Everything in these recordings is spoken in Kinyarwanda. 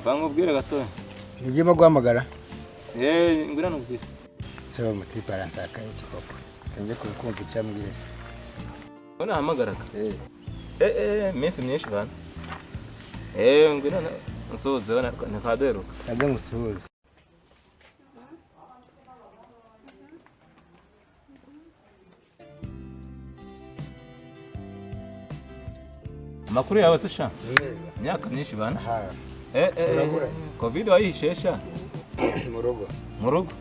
bangubwire gato ngiye guhamagara ngwira nubwire saba mutipa aransaka iki koko nje kukumva icyambwira ona hamagaraga minsi myinshi bana ngwira nsoze bana ntakadero kaze ngusuhuze makuru yawe se sha myaka myinshi bana covid wayishesha mu rugo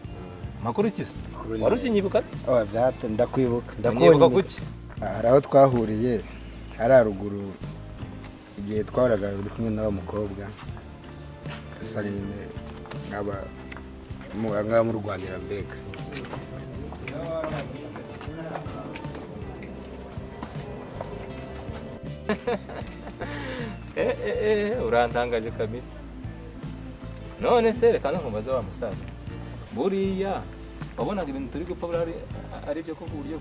makuru kisa warukinyibuka se byate ndakwibuka kuki araho twahuriye ari aruguru igihe twaraga uri kumwe n'aba mukobwa dusarine ngaba mu Rwanda mbega urantangaje kabisa none se reka nkumbaza wa musaza buriya wabonaga ibintu turi gupfa ari byo ko buryo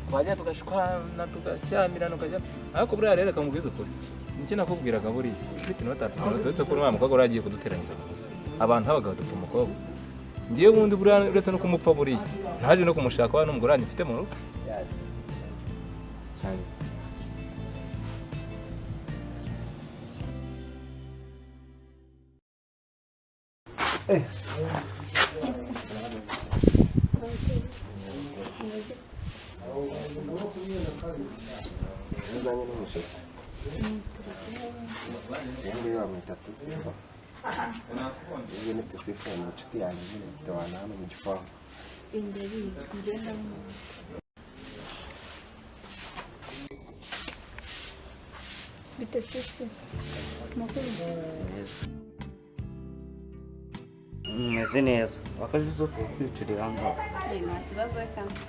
kwajya tugashwana tugashyamira nukajya ariko buriya rero reka mubwize ukuri nicyo nakubwiraga buriya ufite inota turetse ko wa mukobwa uragiye kuduteranyiriza gusa abantu habagaho dupfa umukobwa ngiye wundi buriya uretse no kumupfa buriya ntaje no kumushaka wa n'umugore mfite mu rugo meze neza wakajizo kwicurira ngaho nta kibazo kandi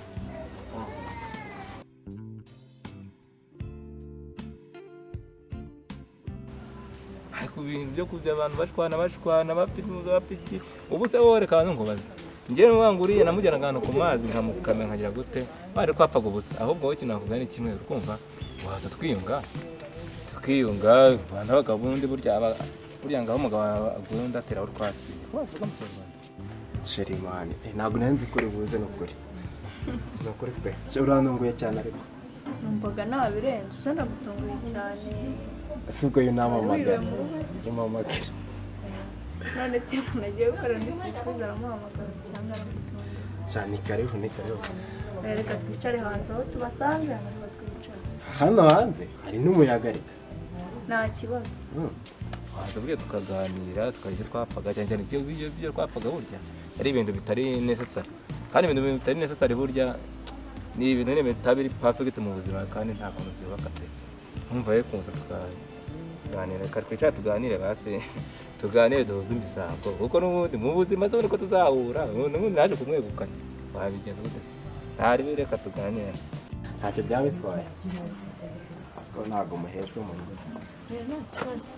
ku bintu byo kujya abantu bashwana bapiki ubu se wowe reka ngo baze ngiye n'ubanguriye namujyana ahantu ku mazi nkamukame nkagira gute bari kwapfaga ubusa ahubwo wowe ikintu nakubwira ni kimwe ukumva waza tukiyunga abantu abagabo undi burya ngaho umugabo agunda ateraho urwatsi wavuga mu Kinyarwanda Sherimani ntabwo nanzi kuri buze n'ukuri n'ukuri pe urantunguye cyane ariko numvaga nawe birenze usenda gutunguye cyane sibwo yunamamagara none se umuntu agiye gukora ndi surprise aramuhamagara cyangwa aramutunga cyane karibu reka twicare hanze aho tubasanze hano twicara hano hanze hari n'umuyaga ariko nta kibazo waza buriya tukaganira tukajya twapfaga cyane cyane ibyo twapfaga burya ari ibintu bitari necessary kandi ibintu bitari necessary burya ni ibintu bitari perfect mu buzima kandi nta kuntu byubaka pe umva ye kuza tukaganira twicara tuganire base tuganire duhuze imisango kuko n'ubundi mu buzima se ko tuzahura n'ubundi naje kumwegukana wabigenza gute se ntari bireka tuganire ntacyo byabitwaye ko ntabwo muhejwe mu rugo nta kibazo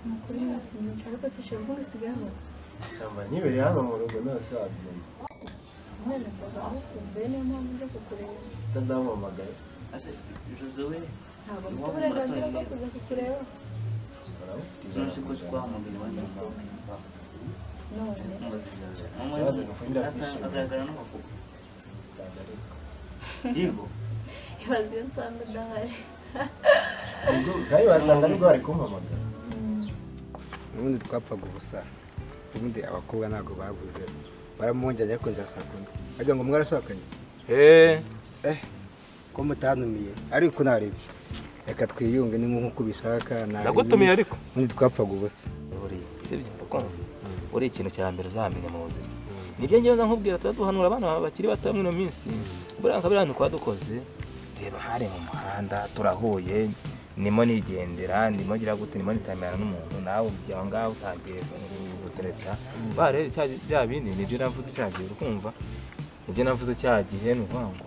Mukuru mwatsi mwicara ko se shobora gusigaho cyamba nibere hano mu rugo nose wabyumva none baba kumbe niyo mpamvu nje kukureba ndamamagara ase Jozowe ntabwo mfite uburenganzira bwo kuza kukureba none ko twamugana wanda none agaragara n'amakuru yego ibaze iyo nsanga udahari kandi wasanga ariko bari kumpamagara ubundi twapfaga ubusa ubundi abakobwa ntabwo babuze baramuhongera ariko nzashakunda agira ngo mwarashakanye ko mutanumiye ariko narebye reka twiyunge ni nk'uko ubishaka nagutumiye ariko ubundi twapfaga ubusa sibyo uri ikintu cya mbere uzamenya mu buzima nibyo ngewe nkubwira tuba duhanura abana bakiri bato muri ino minsi buriya nkabiriya kwa dukoze reba hari mu muhanda turahuye nimo nigendera ndimo gira gute nimo nitamera n'umuntu nawe ujya ngaho utangiye gutereta bare bya bindi nibyo navuze cyagiye urukumva nibyo navuze cyagiye n'uvango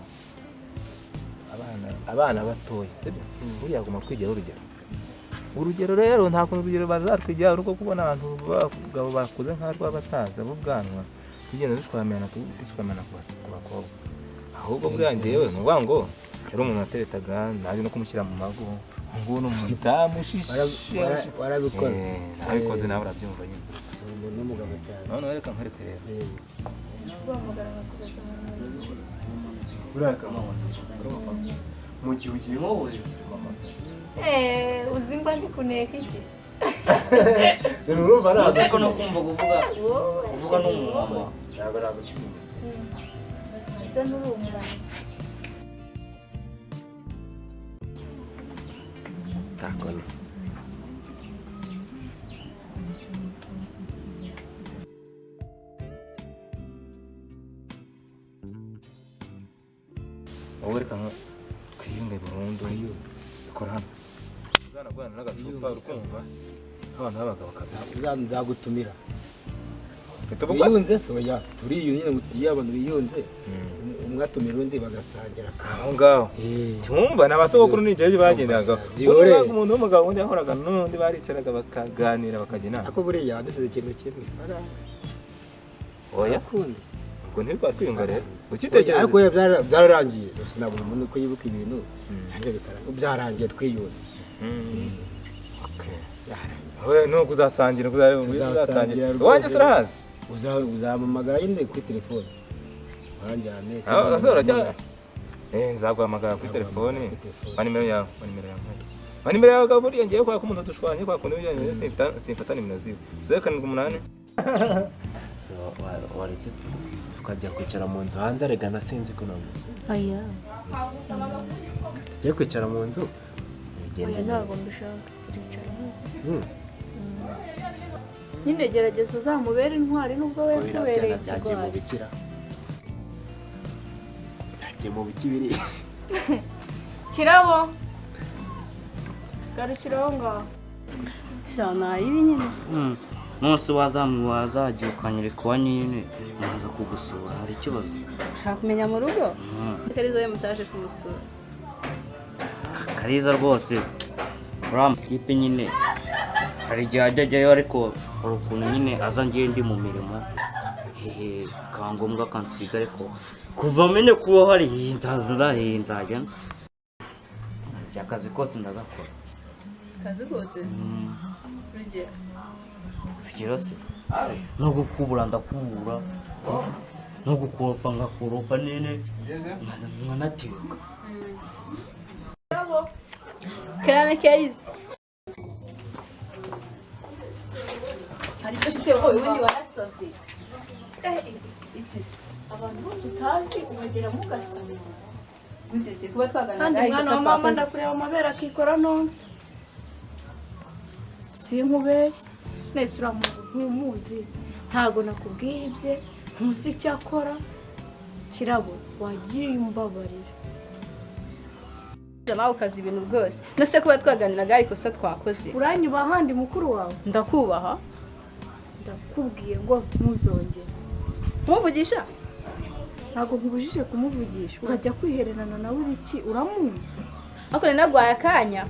abana batoye sibyo buriya guma kwigira urugero rero nta kuntu urugero bazatwigira uruko kubona abantu bagabo bakuze nk'abasaza b'ubwanwa tugenda dushwamana ku bakobwa ahubwo bwanjye yewe nuvuga ngo yari umuntu wateretaga naje no kumushyira mu mago ngo no mudamu shishe warabikora nabikoze nawe urabyumva nyine umuntu w'umugabo cyane none reka nkwereke rero uraka mama mu gihe ugiye wowe uzimba ndi kuneka iki cyane urumva Uzi ko no kumva kuvuga n'umumama ntabwo nagucyumva ese nturi umwana takone wowe reka twiyunge burundu ikora hano uzanagwana n'agacupa urukumva abantu b'abagabo kabisa nzagutumira biyunze soya turiyunye mutiye abantu biyunze umwatumira undi bagasangira aho ngaho tumva n'abasogokuru n'igihe bagendaga umuntu w'umugabo undi yahoraga n'undi baricaraga bakaganira bakajya inama ako buriya dusize ikintu kimwe oya ubwo ntibikora kwiyunga rero ukitekereza ariko byararangiye sinabona umuntu ko yibuka ibintu nanjye byarangiye twiyunze we nuko uzasangira uzasangira wanjye se urahazi uzamamagara nyine kuri telefone wanjyane nzaguhamagara kuri telefone nimero yawe nimero yawe buriya ngiye kwaka umuntu dushwanye kwa kundi ujyanye simfata nimero ziwe 078 waretse tukajya kwicara mu nzu hanze arega nasinzi ko namuze aya tugiye kwicara mu nzu bigende ntabwo mbishaka turicara nyine gerageza uzamubere intwari nubwo we kubereye byagiye mu bikira byagiye mu biki biri kirabo garukiraho ngaho shana ibi nyine Nose wazagiye ukanyereka wanyu nyine naza kugusura hari ikibazo ushaka kumenya mu rugo Kariza we mutaje kumusura Kariza rwose uriya mutipe nyine hari igihe ajyayo ariko hari ukuntu nyine aza ngiye ndi mu mirimo bikaba ngombwa akansiga ariko kuva amenye kuba hari nzajya nza akazi kose ndagakora kazi kose urugero se no gukubura ndakubura no gukoropa ngakoropa nene nkanateruka Kerame Kariza ariko se wowe ubundi warasoze iki abantu bose utazi ubagera mu gasanga gute se kuba twaganira kandi mwana wa mama ndakureba amabere akikora nonse sinkubeshye nese uramuzi ntago nakubwiye ibye ntuzi icyo akora kirabo wagiye umbabarira nawe ukazi ibintu rwose nose kuba twaganiraga ariko se twakoze uranyuba ahandi mukuru wawe ndakubaha ndakubwiye ngo ntuzongere umuvugisha ntabwo nkubujije kumuvugisha ukajya kwihererana nawe iki uramuzi ariko nagwaye akanya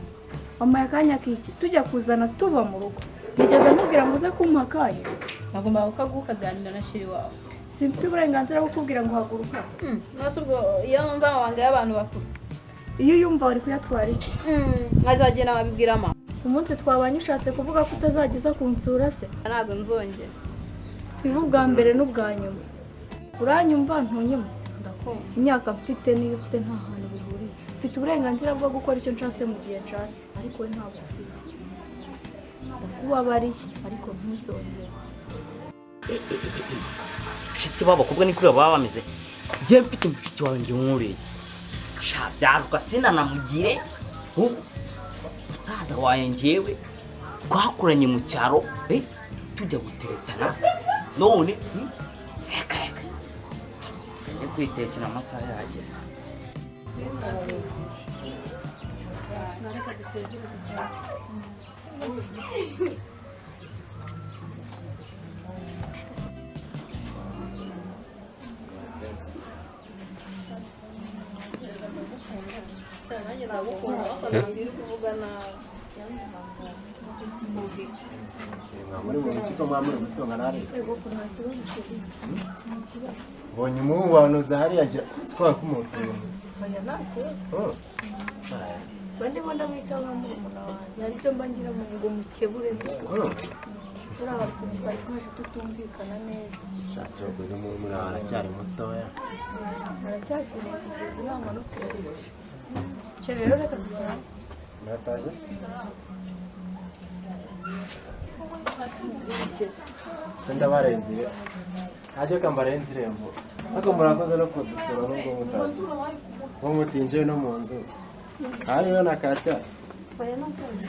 wamaye akanya k'iki tujya kuzana tuva mu rugo nigeze mubwira ngo uze kumpa akanya nagombaga ukaganira na shiri wawe simfite uburenganzira bwo kubwira ngo haguruka nose ubwo iyo numva amabanga y'abantu bakuru iyo yumva wari kuyatwara iki nkazagenda wabibwira mama umunsi twabanye ushatse kuvuga ko utazajya uza kunsura se ntabwo nzongera biba ubwa mbere n'ubwa nyuma uranyumva ntunyuma ndakumva imyaka mfite niyo ufite nta hantu bihuriye mfite uburenganzira bwo gukora icyo nshatse mu gihe nshatse ariko we ntabwo ufite ndakubabariye ariko ntuzongere shitsi b'abakobwa ni kuri baba bameze njye mfite mushiki wanjye nkuriye byaruka sinanamugire musaza wawe njyewe twakuranye mu cyaro tujya guteretana none reka njye kwitekera amasaha yageze muri mu kigo mwamuri gutunga nare bonye mu bantu zahari yagira twara kumutunga oya nta kibazo bandi bo ndamwita nka murumuna wanjye hari ibyo mba ngira ngo mukebure buriya hari utuntu twari twaje tutumvikana neza shakira kuri muri aracyari mutoya aracyakeneye kugira inama no kurebesha icyo rero reka tujyane nataje senda barenzire ajye kambarenze irembo ariko murakoze no kudusura nubwo mutazi ngo mutinjiye no mu nzu hariyo na kacya oya nta kibazo